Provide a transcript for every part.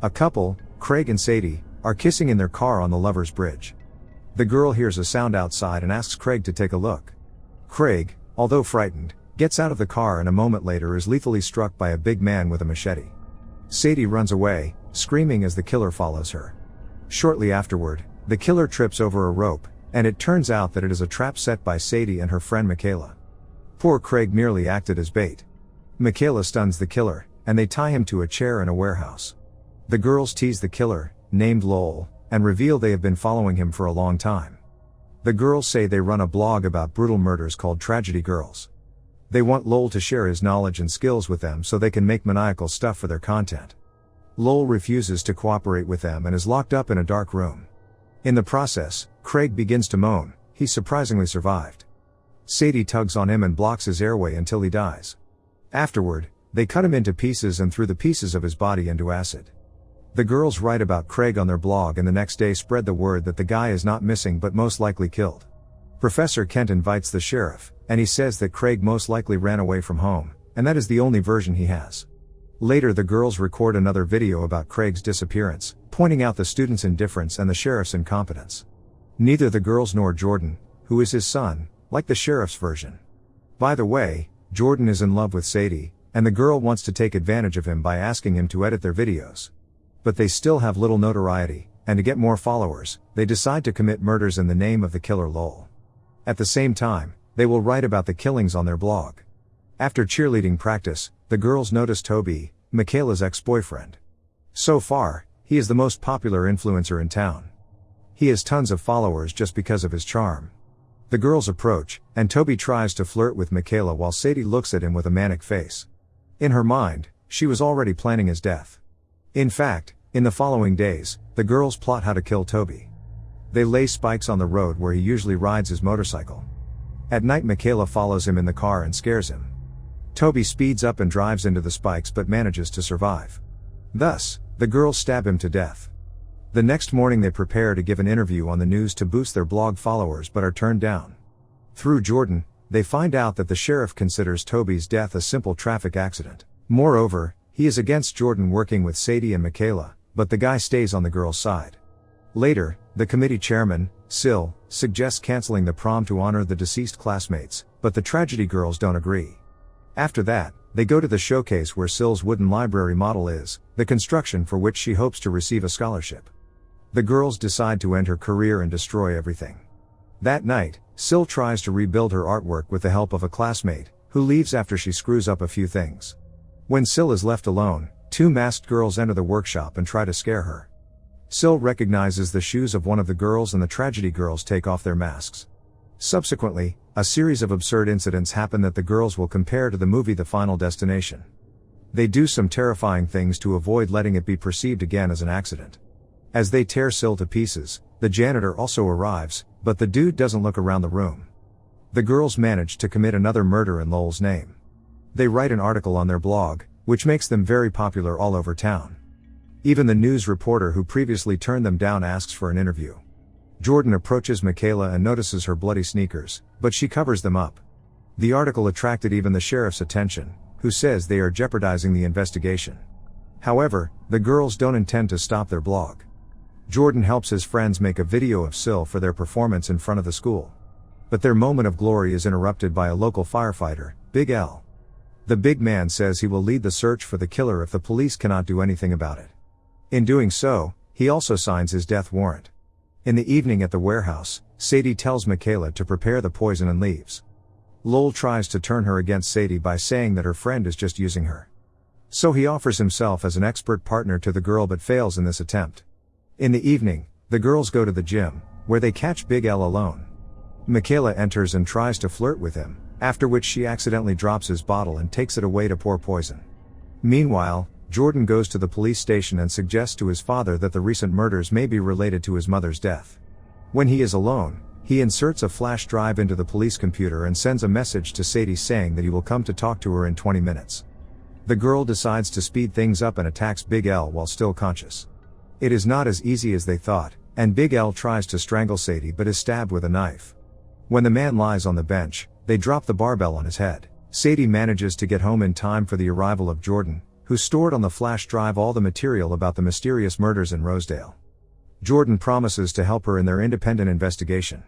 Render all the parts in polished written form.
A couple, Craig and Sadie, are kissing in their car on the Lover's Bridge. The girl hears a sound outside and asks Craig to take a look. Craig, although frightened, gets out of the car and a moment later is lethally struck by a big man with a machete. Sadie runs away, screaming as the killer follows her. Shortly afterward, the killer trips over a rope, and it turns out that it is a trap set by Sadie and her friend Michaela. Poor Craig merely acted as bait. Michaela stuns the killer, and they tie him to a chair in a warehouse. The girls tease the killer, named Lowell, and reveal they have been following him for a long time. The girls say they run a blog about brutal murders called Tragedy Girls. They want Lowell to share his knowledge and skills with them so they can make maniacal stuff for their content. Lowell refuses to cooperate with them and is locked up in a dark room. In the process, Craig begins to moan. He surprisingly survived. Sadie tugs on him and blocks his airway until he dies. Afterward, they cut him into pieces and threw the pieces of his body into acid. The girls write about Craig on their blog and the next day spread the word that the guy is not missing but most likely killed. Professor Kent invites the sheriff, and he says that Craig most likely ran away from home, and that is the only version he has. Later the girls record another video about Craig's disappearance, pointing out the students' indifference and the sheriff's incompetence. Neither the girls nor Jordan, who is his son, like the sheriff's version. By the way, Jordan is in love with Sadie, and the girl wants to take advantage of him by asking him to edit their videos. But they still have little notoriety, and to get more followers, they decide to commit murders in the name of the killer Lowell. At the same time, they will write about the killings on their blog. After cheerleading practice, the girls notice Toby, Michaela's ex-boyfriend. So far, he is the most popular influencer in town. He has tons of followers just because of his charm. The girls approach, and Toby tries to flirt with Michaela while Sadie looks at him with a manic face. In her mind, she was already planning his death. In fact, in the following days, the girls plot how to kill Toby. They lay spikes on the road where he usually rides his motorcycle. At night Michaela follows him in the car and scares him. Toby speeds up and drives into the spikes but manages to survive. Thus, the girls stab him to death. The next morning they prepare to give an interview on the news to boost their blog followers but are turned down. Through Jordan, they find out that the sheriff considers Toby's death a simple traffic accident. Moreover, he is against Jordan working with Sadie and Michaela, but the guy stays on the girl's side. Later, the committee chairman, Sil, suggests canceling the prom to honor the deceased classmates, but the Tragedy Girls don't agree. After that, they go to the showcase where Sil's wooden library model is, the construction for which she hopes to receive a scholarship. The girls decide to end her career and destroy everything. That night, Sil tries to rebuild her artwork with the help of a classmate, who leaves after she screws up a few things. When Sil is left alone, two masked girls enter the workshop and try to scare her. Sil recognizes the shoes of one of the girls and the Tragedy Girls take off their masks. Subsequently, a series of absurd incidents happen that the girls will compare to the movie The Final Destination. They do some terrifying things to avoid letting it be perceived again as an accident. As they tear Sil to pieces, the janitor also arrives, but the dude doesn't look around the room. The girls manage to commit another murder in Lowell's name. They write an article on their blog, which makes them very popular all over town. Even the news reporter who previously turned them down asks for an interview. Jordan approaches Michaela and notices her bloody sneakers, but she covers them up. The article attracted even the sheriff's attention, who says they are jeopardizing the investigation. However, the girls don't intend to stop their blog. Jordan helps his friends make a video of Sil for their performance in front of the school. But their moment of glory is interrupted by a local firefighter, Big L. The big man says he will lead the search for the killer if the police cannot do anything about it. In doing so, he also signs his death warrant. In the evening at the warehouse, Sadie tells Michaela to prepare the poison and leaves. Lowell tries to turn her against Sadie by saying that her friend is just using her. So he offers himself as an expert partner to the girl but fails in this attempt. In the evening, the girls go to the gym, where they catch Big L alone. Michaela enters and tries to flirt with him, after which she accidentally drops his bottle and takes it away to pour poison. Meanwhile, Jordan goes to the police station and suggests to his father that the recent murders may be related to his mother's death. When he is alone, he inserts a flash drive into the police computer and sends a message to Sadie saying that he will come to talk to her in 20 minutes. The girl decides to speed things up and attacks Big L while still conscious. It is not as easy as they thought, and Big L tries to strangle Sadie but is stabbed with a knife. When the man lies on the bench, they drop the barbell on his head. Sadie manages to get home in time for the arrival of Jordan, who stored on the flash drive all the material about the mysterious murders in Rosedale. Jordan promises to help her in their independent investigation.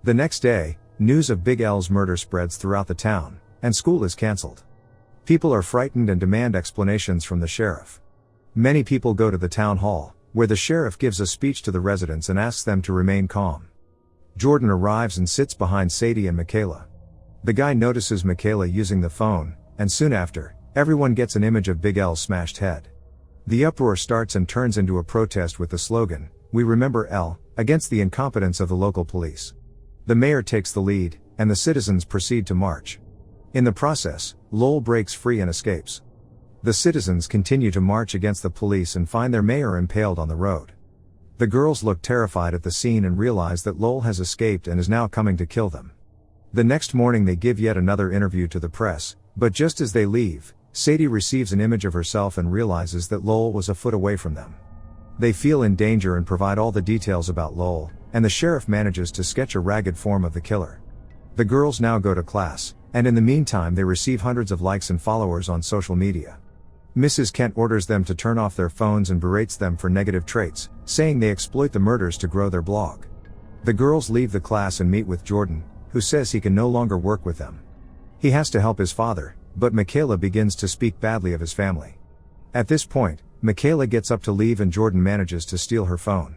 The next day, news of Big L's murder spreads throughout the town, and school is cancelled. People are frightened and demand explanations from the sheriff. Many people go to the town hall, where the sheriff gives a speech to the residents and asks them to remain calm. Jordan arrives and sits behind Sadie and Michaela. The guy notices Michaela using the phone, and soon after, everyone gets an image of Big L's smashed head. The uproar starts and turns into a protest with the slogan, "We remember L," against the incompetence of the local police. The mayor takes the lead, and the citizens proceed to march. In the process, Lowell breaks free and escapes. The citizens continue to march against the police and find their mayor impaled on the road. The girls look terrified at the scene and realize that Lowell has escaped and is now coming to kill them. The next morning they give yet another interview to the press, but just as they leave, Sadie receives an image of herself and realizes that Lowell was a foot away from them. They feel in danger and provide all the details about Lowell, and the sheriff manages to sketch a ragged form of the killer. The girls now go to class, and in the meantime they receive hundreds of likes and followers on social media. Mrs. Kent orders them to turn off their phones and berates them for negative traits, saying they exploit the murders to grow their blog. The girls leave the class and meet with Jordan, who says he can no longer work with them. He has to help his father, but Michaela begins to speak badly of his family. At this point, Michaela gets up to leave and Jordan manages to steal her phone.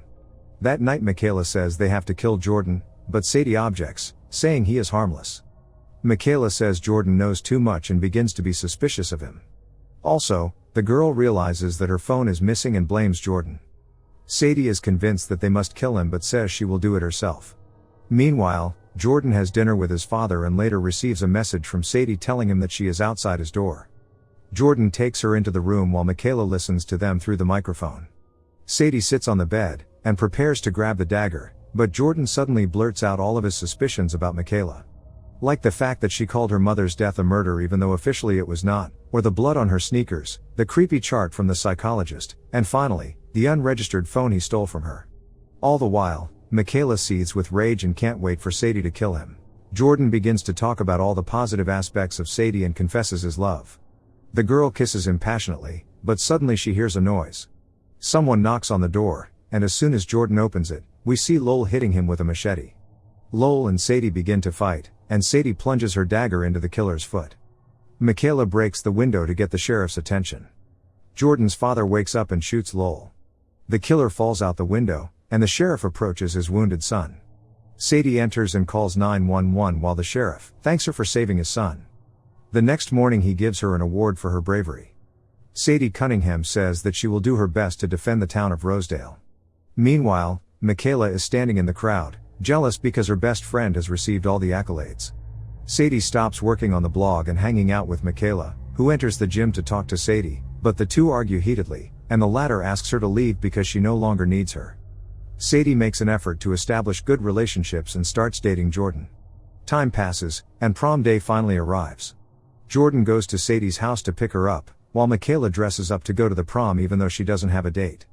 That night Michaela says they have to kill Jordan, but Sadie objects, saying he is harmless. Michaela says Jordan knows too much and begins to be suspicious of him. Also, the girl realizes that her phone is missing and blames Jordan. Sadie is convinced that they must kill him but says she will do it herself. Meanwhile, Jordan has dinner with his father and later receives a message from Sadie telling him that she is outside his door. Jordan takes her into the room while Michaela listens to them through the microphone. Sadie sits on the bed, and prepares to grab the dagger, but Jordan suddenly blurts out all of his suspicions about Michaela. Like the fact that she called her mother's death a murder even though officially it was not, or the blood on her sneakers, the creepy chart from the psychologist, and finally, the unregistered phone he stole from her. All the while, Michaela seethes with rage and can't wait for Sadie to kill him. Jordan begins to talk about all the positive aspects of Sadie and confesses his love. The girl kisses him passionately, but suddenly she hears a noise. Someone knocks on the door, and as soon as Jordan opens it, we see Lowell hitting him with a machete. Lowell and Sadie begin to fight, and Sadie plunges her dagger into the killer's foot. Michaela breaks the window to get the sheriff's attention. Jordan's father wakes up and shoots Lowell. The killer falls out the window, and the sheriff approaches his wounded son. Sadie enters and calls 911 while the sheriff thanks her for saving his son. The next morning he gives her an award for her bravery. Sadie Cunningham says that she will do her best to defend the town of Rosedale. Meanwhile, Michaela is standing in the crowd, jealous because her best friend has received all the accolades. Sadie stops working on the blog and hanging out with Michaela, who enters the gym to talk to Sadie, but the two argue heatedly, and the latter asks her to leave because she no longer needs her. Sadie makes an effort to establish good relationships and starts dating Jordan. Time passes, and prom day finally arrives. Jordan goes to Sadie's house to pick her up, while Michaela dresses up to go to the prom even though she doesn't have a date.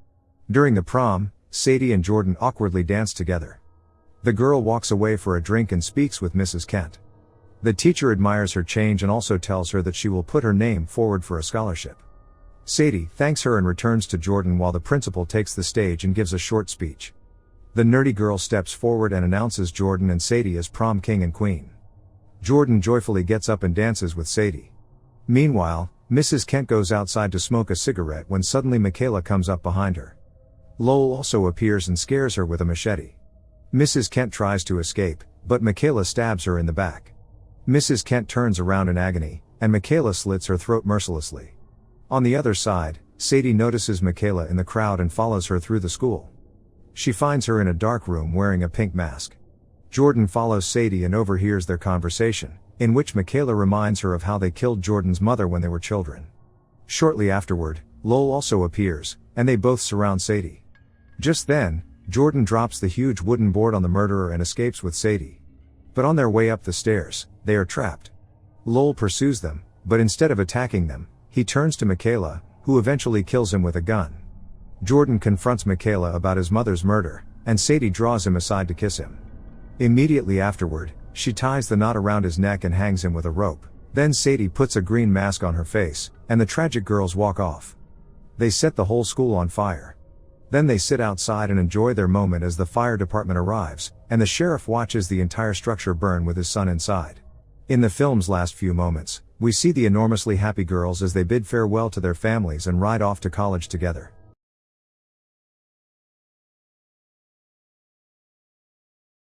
During the prom, Sadie and Jordan awkwardly dance together. The girl walks away for a drink and speaks with Mrs. Kent. The teacher admires her change and also tells her that she will put her name forward for a scholarship. Sadie thanks her and returns to Jordan while the principal takes the stage and gives a short speech. The nerdy girl steps forward and announces Jordan and Sadie as prom king and queen. Jordan joyfully gets up and dances with Sadie. Meanwhile, Mrs. Kent goes outside to smoke a cigarette when suddenly Michaela comes up behind her. Lowell also appears and scares her with a machete. Mrs. Kent tries to escape, but Michaela stabs her in the back. Mrs. Kent turns around in agony, and Michaela slits her throat mercilessly. On the other side, Sadie notices Michaela in the crowd and follows her through the school. She finds her in a dark room wearing a pink mask. Jordan follows Sadie and overhears their conversation, in which Michaela reminds her of how they killed Jordan's mother when they were children. Shortly afterward, Lowell also appears, and they both surround Sadie. Just then, Jordan drops the huge wooden board on the murderer and escapes with Sadie. But on their way up the stairs, they are trapped. Lowell pursues them, but instead of attacking them, he turns to Michaela, who eventually kills him with a gun. Jordan confronts Michaela about his mother's murder, and Sadie draws him aside to kiss him. Immediately afterward, she ties the knot around his neck and hangs him with a rope, Then Sadie puts a green mask on her face, and the tragic girls walk off. They set the whole school on fire. Then they sit outside and enjoy their moment as the fire department arrives, and the sheriff watches the entire structure burn with his son inside. In the film's last few moments, we see the enormously happy girls as they bid farewell to their families and ride off to college together.